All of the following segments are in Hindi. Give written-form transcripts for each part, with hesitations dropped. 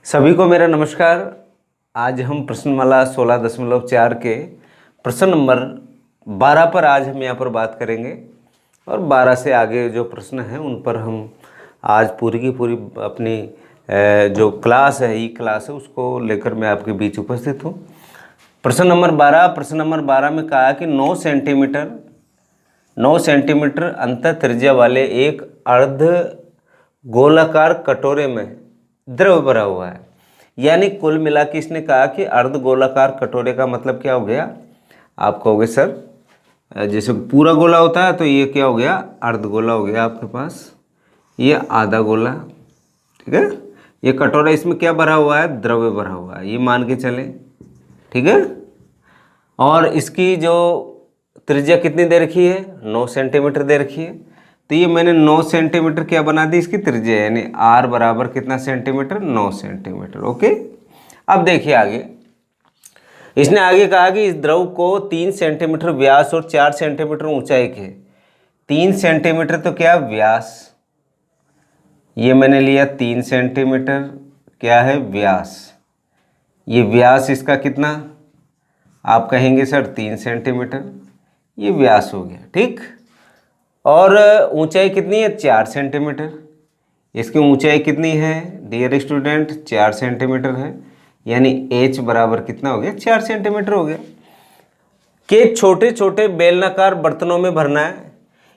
सभी को मेरा नमस्कार। आज हम प्रश्नमाला 16.4 के प्रश्न नंबर 12 पर आज हम यहाँ पर बात करेंगे और 12 से आगे जो प्रश्न हैं उन पर हम आज पूरी की पूरी अपनी जो क्लास है ई क्लास है उसको लेकर मैं आपके बीच उपस्थित हूँ। प्रश्न नंबर 12 में कहा कि 9 सेंटीमीटर अंत त्रिज्या वाले एक अर्ध गोलाकार कटोरे में द्रव भरा हुआ है। यानी कुल मिला के इसने कहा कि अर्ध गोलाकार कटोरे का मतलब क्या हो गया। आप कहोगे सर जैसे पूरा गोला होता है तो ये क्या हो गया, अर्ध गोला हो गया आपके पास, ये आधा गोला, ठीक है। ये कटोरा इसमें क्या भरा हुआ है, द्रव्य भरा हुआ है, ये मान के चलें, ठीक है। और इसकी जो त्रिज्या कितनी दे रखी है, 9 सेंटीमीटर दे रखी है। तो ये मैंने 9 सेंटीमीटर क्या बना दी इसकी त्रिज्या, यानी r बराबर कितना सेंटीमीटर, 9 सेंटीमीटर। ओके, अब देखिए आगे इसने आगे कहा कि इस द्रव को 3 सेंटीमीटर व्यास और 4 सेंटीमीटर ऊंचाई के, 3 सेंटीमीटर तो क्या व्यास, ये मैंने लिया 3 सेंटीमीटर क्या है व्यास, ये व्यास इसका कितना, आप कहेंगे सर 3 सेंटीमीटर, ये व्यास हो गया, ठीक। और ऊंचाई कितनी है, 4 सेंटीमीटर। इसकी ऊंचाई कितनी है डियर स्टूडेंट, 4 सेंटीमीटर है, यानी h बराबर कितना हो गया, 4 सेंटीमीटर हो गया। के छोटे छोटे बेलनाकार बर्तनों में भरना है।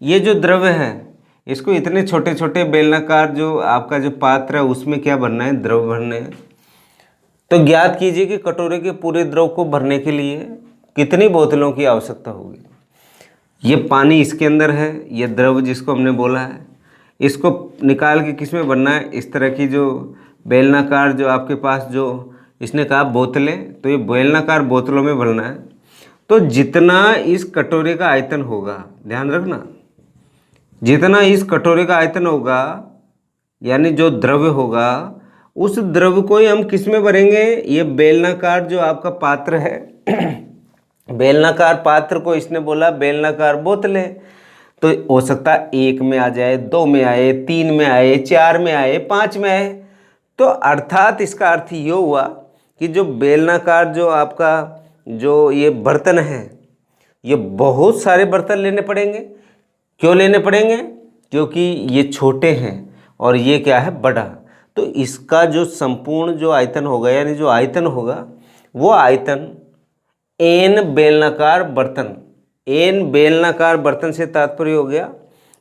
ये जो द्रव्य है इसको इतने छोटे छोटे बेलनाकार जो आपका जो पात्र है उसमें क्या भरना है, द्रव भरने हैं। तो ज्ञात कीजिए कि कटोरे के पूरे द्रव को भरने के लिए कितनी बोतलों की आवश्यकता होगी। ये पानी इसके अंदर है, ये द्रव जिसको हमने बोला है, इसको निकाल के किस में भरना है, इस तरह की जो बेलनाकार जो आपके पास जो इसने कहा बोतलें, तो ये बेलनाकार बोतलों में भरना है। तो जितना इस कटोरे का आयतन होगा, ध्यान रखना, जितना इस कटोरे का आयतन होगा यानी जो द्रव्य होगा उस द्रव को ही हम किस में भरेंगे, ये बेलनाकार जो आपका पात्र है बेलनाकार पात्र को इसने बोला बेलनाकार बोतलें। तो हो सकता है 1 में आ जाए, 2 में आए, 3 में आए, 4 में आए, 5 में आए। तो अर्थात इसका अर्थ ये हुआ कि जो बेलनाकार जो आपका जो ये बर्तन है, ये बहुत सारे बर्तन लेने पड़ेंगे। क्यों लेने पड़ेंगे, क्योंकि ये छोटे हैं और ये क्या है, बड़ा। तो इसका जो संपूर्ण जो आयतन होगा, यानी जो आयतन होगा वो आयतन एन बेलनाकार बर्तन, एन बेलनाकार बर्तन से तात्पर्य हो गया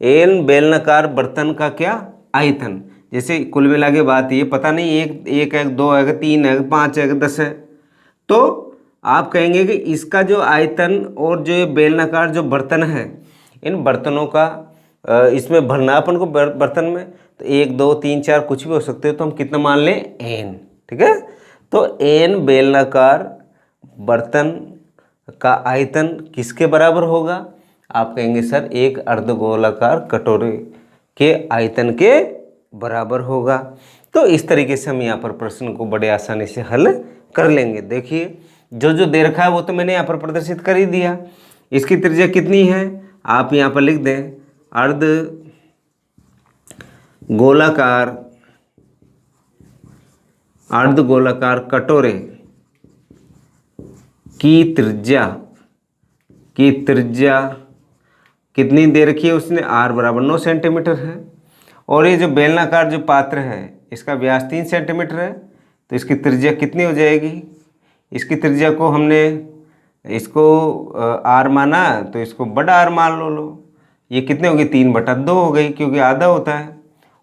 एन बेलनाकार बर्तन का क्या आयतन। जैसे कुल मिला के बात ये पता नहीं एक है, 2 है, 3 है, 5 है, 10 है, तो आप कहेंगे कि इसका जो आयतन और जो ये बेलनाकार जो बर्तन है, इन बर्तनों का इसमें भरना अपन को बर्तन में, तो 1 2 3 4 कुछ भी हो सकते हो, तो हम कितना मान लें, एन, ठीक है। तो एन बेलनाकार बर्तन का आयतन किसके बराबर होगा, आप कहेंगे सर एक अर्धगोलाकार कटोरे के आयतन के बराबर होगा। तो इस तरीके से हम यहाँ पर प्रश्न को बड़े आसानी से हल कर लेंगे। देखिए जो जो दे रखा है वो तो मैंने यहाँ पर प्रदर्शित कर ही दिया। इसकी त्रिज्या कितनी है, आप यहाँ पर लिख दें, अर्ध गोलाकार कटोरे की त्रिज्या कितनी दे रखी है उसने, r बराबर 9 सेंटीमीटर है। और ये जो बेलनाकार जो पात्र है इसका व्यास 3 सेंटीमीटर है, तो इसकी त्रिज्या कितनी हो जाएगी, इसकी त्रिज्या को हमने इसको r माना तो इसको बड़ा r मान लो, ये कितने हो गई, 3/2 हो गई, क्योंकि आधा होता है।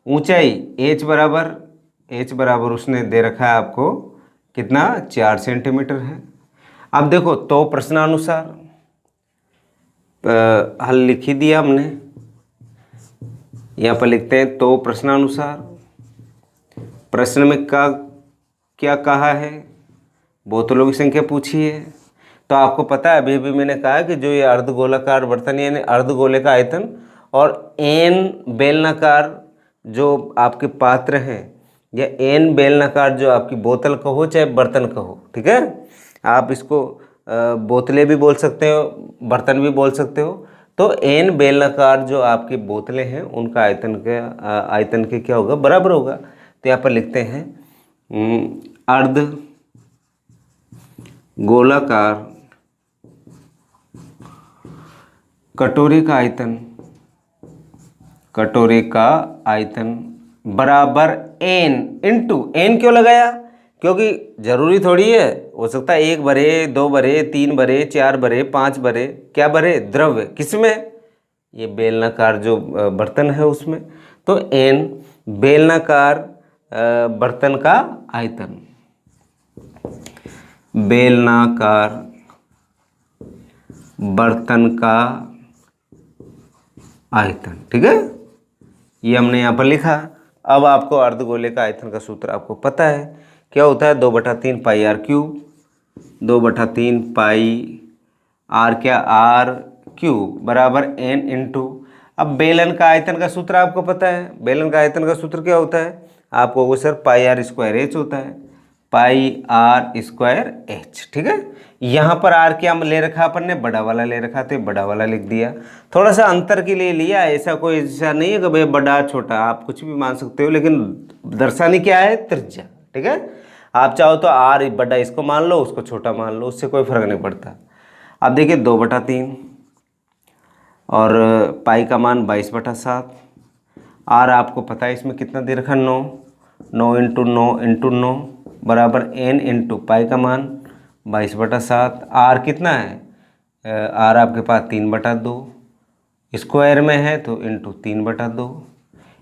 ऊंचाई h बराबर उसने दे रखा है आपको कितना, 4 सेंटीमीटर है। अब देखो तो प्रश्नानुसार हल लिख ही दिया हमने, यहाँ पर लिखते हैं तो प्रश्नानुसार प्रश्न में क्या कहा है, बोतलों की संख्या पूछी है। तो आपको पता है अभी मैंने कहा कि जो ये अर्धगोलाकार बर्तन यानी अर्धगोले का आयतन और एन बेलनाकार जो आपके पात्र हैं या एन बेलनाकार जो आपकी बोतल कहो चाहे बर्तन कहो, ठीक है, आप इसको बोतलें भी बोल सकते हो, बर्तन भी बोल सकते हो। तो एन बेलनाकार जो आपकी बोतलें हैं उनका आयतन के क्या होगा, बराबर होगा। तो यहाँ पर लिखते हैं अर्ध गोलाकार कटोरे का आयतन, कटोरे का आयतन बराबर n इंटू, n क्यों लगाया? क्योंकि जरूरी थोड़ी है, हो सकता है 1 भरे, 2 भरे, 3 भरे, 4 भरे, 5 भरे, क्या भरे? द्रव्य। किसमें? ये बेलनाकार जो बर्तन है उसमें। तो n बेलनाकार बर्तन का आयतन, बेलनाकार बर्तन का आयतन, ठीक है, ये हमने यहाँ पर लिखा। अब आपको अर्धगोले का आयतन का सूत्र आपको पता है, क्या होता है? 2/3 पाई आर क्यूब, 2/3 पाई आर, क्या आर क्यूब बराबर n इंटू। अब बेलन का आयतन का सूत्र आपको पता है, बेलन का आयतन का सूत्र क्या होता है? आपको वो sir pi r square h होता है, पाई आर स्क्वायर एच, ठीक है। यहाँ पर आर क्या ले रखा अपन ने? बड़ा वाला ले रखा, तो बड़ा वाला लिख दिया। थोड़ा सा अंतर के लिए लिया, ऐसा कोई ऐसा नहीं है कि भाई बड़ा छोटा, आप कुछ भी मान सकते हो, लेकिन दर्शानी क्या है? त्रिज्या, ठीक है। आप चाहो तो आर बड़ा इसको मान लो, उसको छोटा मान लो, उससे कोई फर्क नहीं पड़ता। अब देखिए 2/3 और पाई का मान 22/7, आर आपको पता है इसमें कितना दे रखा? 9, 9 इंटू 9 इंटू 9 बराबर n इंटू पाई का मान 22/7। आर कितना है? आर आपके पास 3/2, स्क्वायर में है तो इंटू 3/2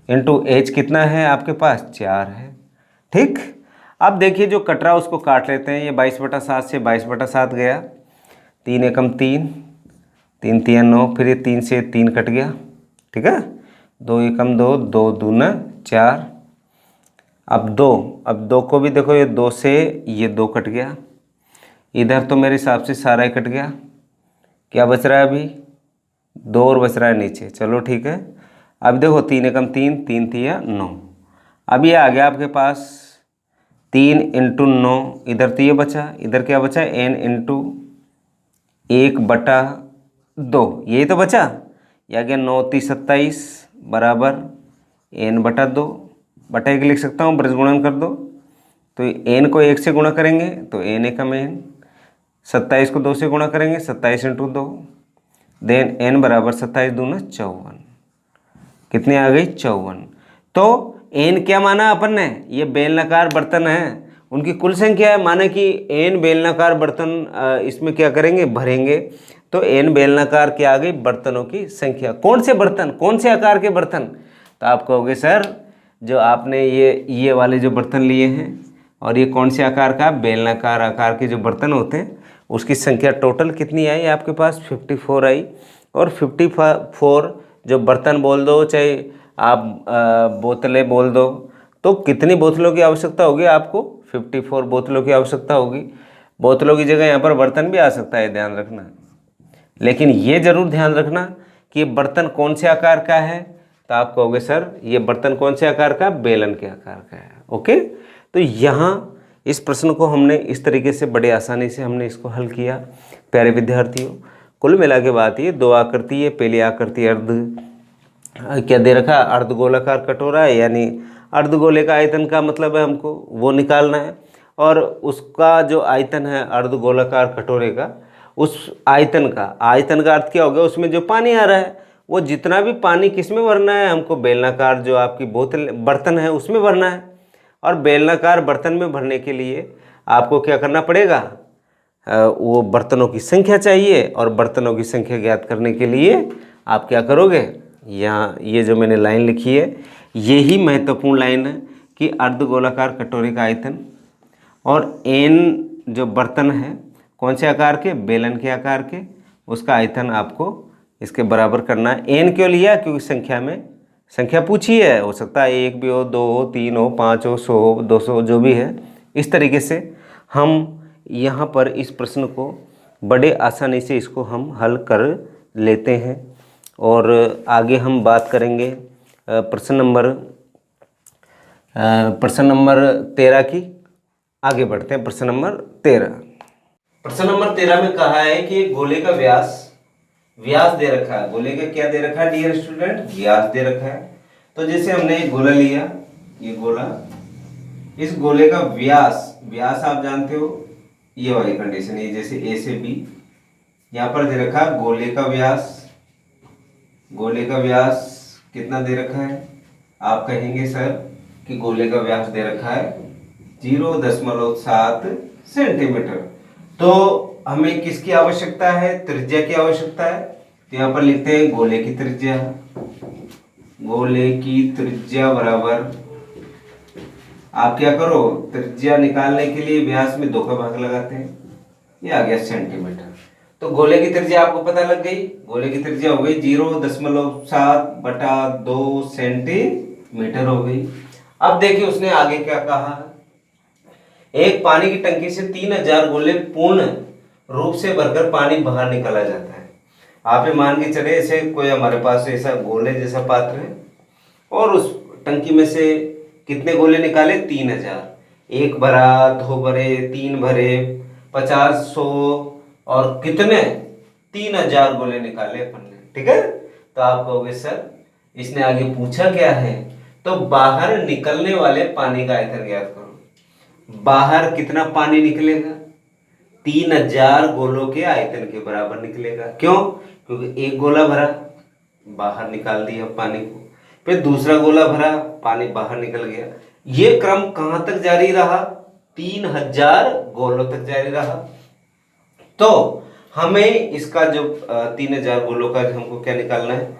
इंटू एच कितना है आपके पास? 4 है, ठीक। अब देखिए जो कट रहा उसको काट लेते हैं। ये 22/7 से 22/7 गया, 3 एकम 3, 3 3 9, फिर ये 3 से 3 कट गया, ठीक है। 2 एकम 2, 2 दूना 4। अब 2 को भी देखो, ये 2 से ये 2 कट गया, इधर तो मेरे हिसाब से सारा ही कट गया। क्या बच रहा है अभी? 2 और बच रहा है नीचे, चलो ठीक है। अब देखो 3 एकम 3, 3 3 9। अब ये आ गया आपके पास 3 इंटू 9, इधर तो ये बचा, इधर क्या बचा? n इंटू 1/2, यही तो बचा। या गया 9 3 27 बराबर n/2, बटा 1 लिख सकता हूँ, ब्रज गुणन कर दो तो n को 1 से गुणा करेंगे तो n एकम n, 27 को 2 से गुणा करेंगे, 27 इंटू 2, देन n बराबर 27 दूना 54, कितनी आ गई? 54। तो n क्या माना अपन ने? ये बेलनाकार बर्तन है, उनकी कुल संख्या है, माना कि n बेलनाकार बर्तन इसमें क्या करेंगे? भरेंगे। तो n बेलनाकार क्या आ गई? बर्तनों की संख्या। कौन से बर्तन, कौन से आकार के बर्तन? तो आप कहोगे सर जो आपने ये वाले जो बर्तन लिए हैं, और ये कौन से आकार का? बेलनाकार आकार के जो बर्तन होते हैं, उसकी संख्या टोटल कितनी आई आपके पास? 54 आई। और 54 जो बर्तन बोल दो, चाहे आप बोतलें बोल दो, तो कितनी बोतलों की आवश्यकता होगी आपको? 54 बोतलों की आवश्यकता होगी। बोतलों की जगह यहाँ पर बर्तन भी आ सकता है, ध्यान रखना। लेकिन ये जरूर ध्यान रखना कि ये बर्तन कौन से आकार का है। तो आप कहोगे सर ये बर्तन कौन से आकार का? बेलन के आकार का है। ओके, तो यहाँ इस प्रश्न को हमने इस तरीके से बड़े आसानी से हमने इसको हल किया। प्यारे विद्यार्थियों, कुल मिला के बात ये 2 आकृति है। पहली आकृति अर्ध क्या दे रखा? अर्धगोलाकार कटोरा है, यानी अर्धगोले का आयतन का मतलब है हमको वो निकालना है। और उसका जो आयतन है अर्धगोलाकार कटोरे का, उस आयतन का अर्थ क्या हो गया? उसमें जो पानी आ रहा है वो जितना भी पानी किस में भरना है हमको? बेलनाकार जो आपकी बोतल बर्तन है उसमें भरना है। और बेलनाकार बर्तन में भरने के लिए आपको क्या करना पड़ेगा? वो बर्तनों की संख्या चाहिए, और बर्तनों की संख्या ज्ञात करने के लिए आप क्या करोगे? यहाँ ये जो मैंने लाइन लिखी है यही महत्वपूर्ण लाइन है कि अर्धगोलाकार कटोरे का आयतन और n जो बर्तन है कौन से आकार के? बेलन के आकार के, उसका आयतन आपको इसके बराबर करना है। n क्यों लिया? क्योंकि संख्या में संख्या पूछी है, हो सकता है 1 भी हो, 2 हो, 3 हो, 5 हो, 100 हो, 200 जो भी है। इस तरीके से हम यहाँ पर इस प्रश्न को बड़े आसानी से इसको हम हल कर लेते हैं। और आगे हम बात करेंगे प्रश्न नंबर 13 की। आगे बढ़ते हैं प्रश्न नंबर 13। प्रश्न नंबर 13 में कहा है कि गोले का व्यास दे रखा है। गोले का क्या दे रखा है डियर स्टूडेंट? व्यास दे रखा है। तो जैसे हमने एक गोला लिया, ये गोला, इस गोले का व्यास, व्यास आप जानते हो ये वाली कंडीशन है, जैसे ए से बी, यहाँ पर दे रखा है गोले का व्यास, गोले का व्यास कितना दे रखा है, आप कहेंगे सर कि गोले का व्यास दे रखा है 0.7 सेंटीमीटर। तो हमें किसकी आवश्यकता है, त्रिज्या की आवश्यकता है। तो यहाँ पर लिखते हैं गोले की त्रिज्या, गोले की त्रिज्या बराबर, आप क्या करो, त्रिज्या निकालने के लिए व्यास में 2 का भाग लगाते हैं, ये आ गया सेंटीमीटर। तो गोले की त्रिज्या आपको पता लग गई, गोले की त्रिज्या हो गई 0.7/2 सेंटीमीटर हो गई। अब देखिए उसने आगे क्या कहा, एक पानी की टंकी से 3000 गोले पूर्ण रूप से भरकर पानी बाहर निकाला जाता है। आप ये मान के चले ऐसे कोई हमारे पास ऐसा गोले जैसा पात्र है और उस टंकी में से कितने गोले निकाले, 3000, 1 भरा, 2 भरे, 3 भरे, 50, 100 और कितने 3000 गोले निकाले अपन ने, ठीक है। तो आप कहोगे सर इसने आगे पूछा क्या है, तो बाहर निकलने वाले पानी का आयतन ज्ञात करो। बाहर कितना पानी निकलेगा, 3000 गोलों के आयतन के बराबर निकलेगा। क्यों, क्योंकि एक गोला भरा बाहर निकाल दिया पानी को, फिर दूसरा गोला भरा पानी बाहर निकल गया। ये क्रम कहां तक जारी रहा, 3000 गोलों तक जारी रहा। तो हमें इसका जो 3000 गोलों का हमको क्या निकालना है,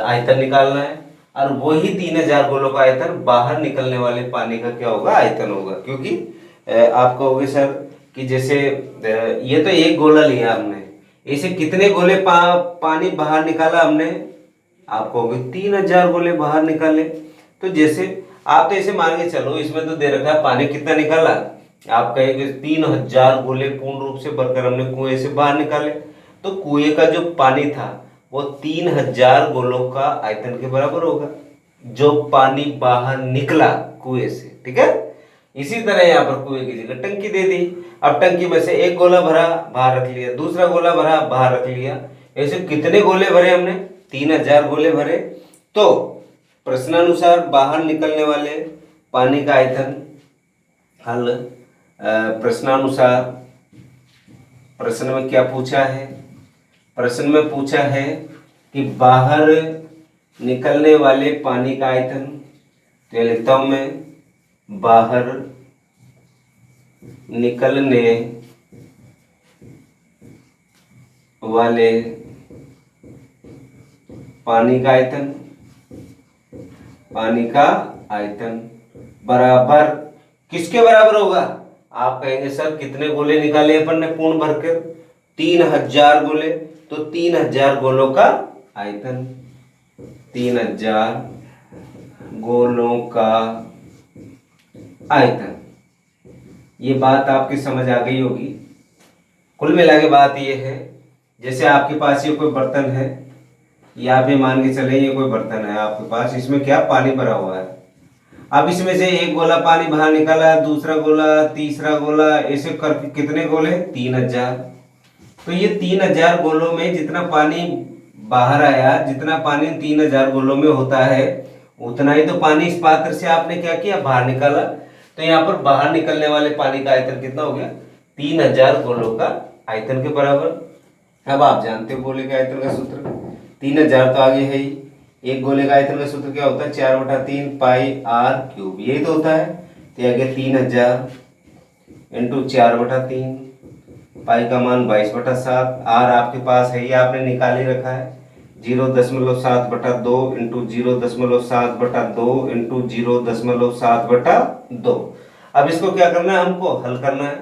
आयतन निकालना है, और वही 3000 गोलों का आयतन बाहर निकलने वाले पानी का क्या होगा, आयतन होगा। क्योंकि आप कहोगे सर कि जैसे ये तो एक गोला लिया हमने, इसे कितने गोले पानी बाहर निकाला हमने, आप कहोगे 3000 गोले बाहर निकाले। तो जैसे आप तो ऐसे मान के चलो, इसमें तो दे रखा है पानी कितना निकाला, आप कहेंगे 3000 गोले पूर्ण रूप से भरकर हमने कुएं से बाहर निकाले। तो कुएं का जो पानी था वो 3000 गोलों का आयतन के बराबर होगा, जो पानी बाहर निकला कुएं से, ठीक है। इसी तरह यहाँ पर कुएं की जगह टंकी दे दी, अब टंकी में से एक गोला भरा बाहर रख लिया, दूसरा गोला भरा बाहर रख लिया, ऐसे कितने गोले भरे हमने, 3000 गोले भरे। तो प्रश्नानुसार बाहर निकलने वाले पानी का आयतन, हल प्रश्नानुसार, प्रश्न में क्या पूछा है, प्रश्न में पूछा है कि बाहर निकलने वाले पानी का आयतन, तो ये लिखता हूं मैं, बाहर निकलने वाले पानी का आयतन, पानी का आयतन बराबर किसके बराबर होगा, आप कहेंगे सर कितने गोले निकाले अपन ने पूर्ण भरकर, 3000 गोले, तो 3000 गोलों का आयतन, 3000 गोलों का आयतन। ये बात आपकी समझ आ गई होगी। कुल मिला के बात ये है, जैसे आपके पास ये कोई बर्तन है, या आप ये मान के चले ये कोई बर्तन है आपके पास, इसमें क्या पानी भरा हुआ है। अब इसमें से एक गोला पानी बाहर निकाला, दूसरा गोला, तीसरा गोला, ऐसे करके कितने गोले, 3000। तो ये 3000 गोलों में जितना पानी बाहर आया, जितना पानी 3000 गोलों में होता है, उतना ही तो पानी इस पात्र से आपने क्या किया, बाहर निकाला। तो यहाँ पर बाहर निकलने वाले पानी का आयतन कितना हो गया, 3000 गोलों का आयतन के बराबर। अब आप जानते हो गोले के आयतन का सूत्र, 3000 तो आगे है ही, एक गोले का आयतन का सूत्र क्या होता है, 4/3 पाई आर क्यूब, यही तो होता है। तो आगे 3000 इंटू 4/3, पाई का मान 22/7, आर आपके पास है, ये आपने निकाल ही रखा है, 0.7/2 इंटू 0.7/2 इंटू 0.7/2। अब इसको क्या करना है, हमको हल करना है।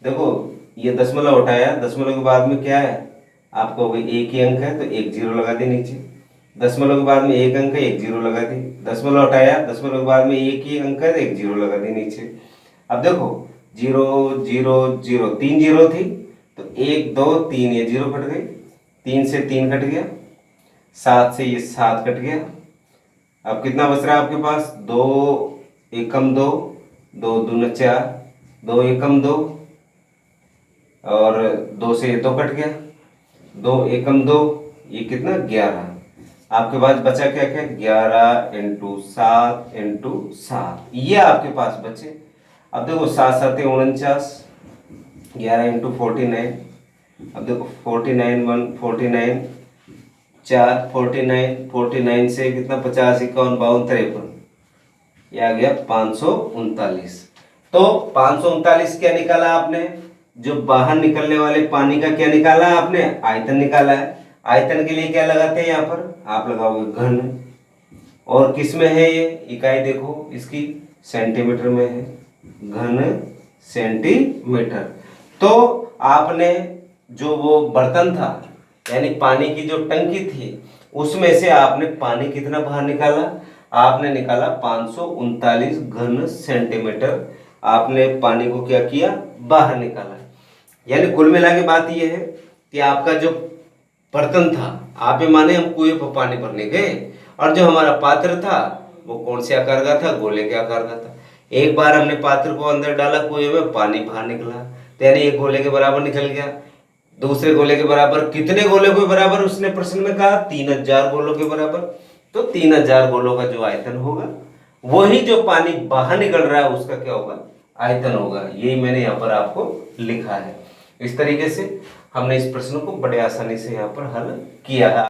देखो ये दशमलव उठाया, दशमलव के बाद में क्या है, आपको एक ही अंक है तो एक जीरो लगा दी नीचे, दशमलव के बाद में एक अंक है, एक जीरो लगा दी, दशमलव हटाया, दशमलव के बाद में एक ही अंक है तो एक जीरो लगा दी नीचे। अब देखो 0 0 0, 3 जीरो थी, तो 1 2 3 ये जीरो कट गई, 3 से 3 कट गया, 7 से ये 7 कट गया। अब कितना बच रहा है आपके पास, 2 एकम 2, 2 दूना 4, 2 एकम 2, और 2 से 2 कट गया, 2 एकम 2, ये कितना 11। आपके पास बचा क्या क्या, 11 इंटू 7 इंटू 7, ये आपके पास बचे। अब देखो 7 7 49, 11 इंटू 49, अब देखो 49 1 49, 4 49, 49 से कितना 50 51 52 53, ये आ गया 539। तो 539 क्या निकाला आपने? जो बाहर निकलने वाले पानी का क्या निकाला आपने? आयतन निकाला है। आयतन के लिए क्या लगाते हैं यहाँ पर? आप लगाओगे घन। और किस में है ये इकाई? देखो इसकी सेंटीमीटर में है, घन सेंटीमीटर। तो आपने जो वो बर्तन था यानी पानी की जो टंकी थी उसमें से आपने पानी कितना बाहर निकाला? आपने निकाला 539 घन सेंटीमीटर। आपने पानी को क्या किया? बाहर निकाला। यानी कुल मिला के बात यह है कि आपका जो बर्तन था, आप ये माने हम कुएं पर पानी भरने गए और जो हमारा पात्र था वो कौन से आकार का था? गोले के आकार का था। एक बार हमने पात्र को अंदर डाला कुएं में, पानी बाहर निकला, तो यानी एक गोले के बराबर निकल गया। दूसरे गोले के बराबर कितने गोले के बराबर उसने प्रश्न में कहा? 3000 गोलों के बराबर। तो 3000 गोलों का जो आयतन होगा वही जो पानी बाहर निकल रहा है उसका क्या होगा? आयतन होगा। यही मैंने यहाँ पर आपको लिखा है। इस तरीके से हमने इस प्रश्न को बड़े आसानी से यहाँ पर हल किया है।